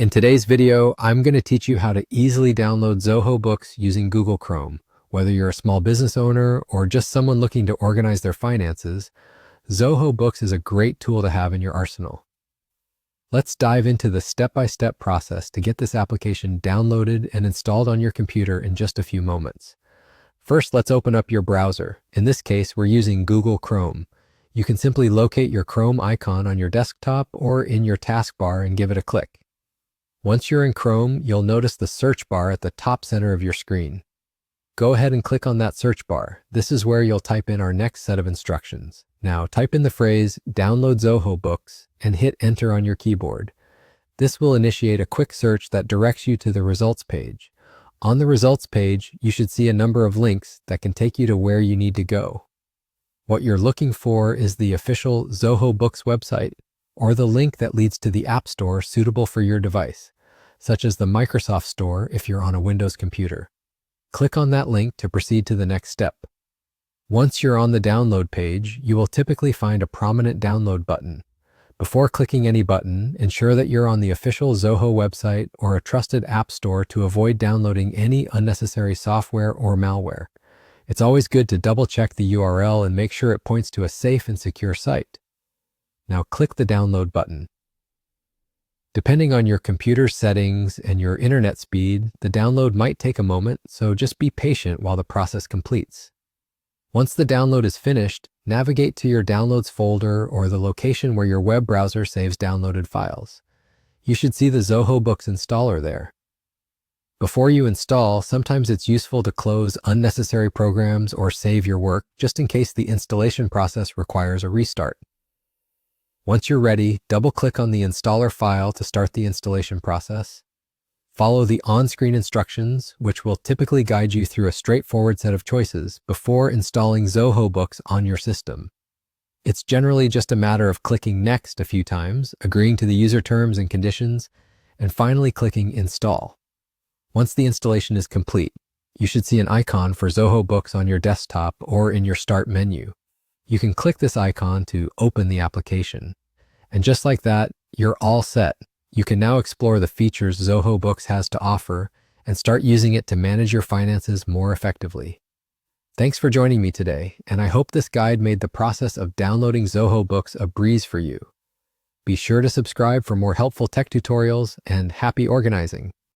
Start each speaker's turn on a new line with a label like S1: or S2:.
S1: In today's video, I'm going to teach you how to easily download Zoho Books using Google Chrome. Whether you're a small business owner or just someone looking to organize their finances, Zoho Books is a great tool to have in your arsenal. Let's dive into the step-by-step process to get this application downloaded and installed on your computer in just a few moments. First, let's open up your browser. In this case, we're using Google Chrome. You can simply locate your Chrome icon on your desktop or in your taskbar and give it a click. Once you're in Chrome, you'll notice the search bar at the top center of your screen. Go ahead and click on that search bar. This is where you'll type in our next set of instructions. Now, type in the phrase "Download Zoho Books" and hit Enter on your keyboard. This will initiate a quick search that directs you to the results page. On the results page, you should see a number of links that can take you to where you need to go. What you're looking for is the official Zoho Books website, or the link that leads to the App Store suitable for your device, such as the Microsoft Store if you're on a Windows computer. Click on that link to proceed to the next step. Once you're on the download page, you will typically find a prominent download button. Before clicking any button, ensure that you're on the official Zoho website or a trusted app store to avoid downloading any unnecessary software or malware. It's always good to double-check the URL and make sure it points to a safe and secure site. Now click the download button. Depending on your computer settings and your internet speed, the download might take a moment, so just be patient while the process completes. Once the download is finished, navigate to your Downloads folder or the location where your web browser saves downloaded files. You should see the Zoho Books installer there. Before you install, sometimes it's useful to close unnecessary programs or save your work just in case the installation process requires a restart. Once you're ready, double-click on the installer file to start the installation process. Follow the on-screen instructions, which will typically guide you through a straightforward set of choices before installing Zoho Books on your system. It's generally just a matter of clicking Next a few times, agreeing to the user terms and conditions, and finally clicking Install. Once the installation is complete, you should see an icon for Zoho Books on your desktop or in your Start menu. You can click this icon to open the application. And just like that, you're all set. You can now explore the features Zoho Books has to offer and start using it to manage your finances more effectively. Thanks for joining me today, and I hope this guide made the process of downloading Zoho Books a breeze for you. Be sure to subscribe for more helpful tech tutorials, and happy organizing!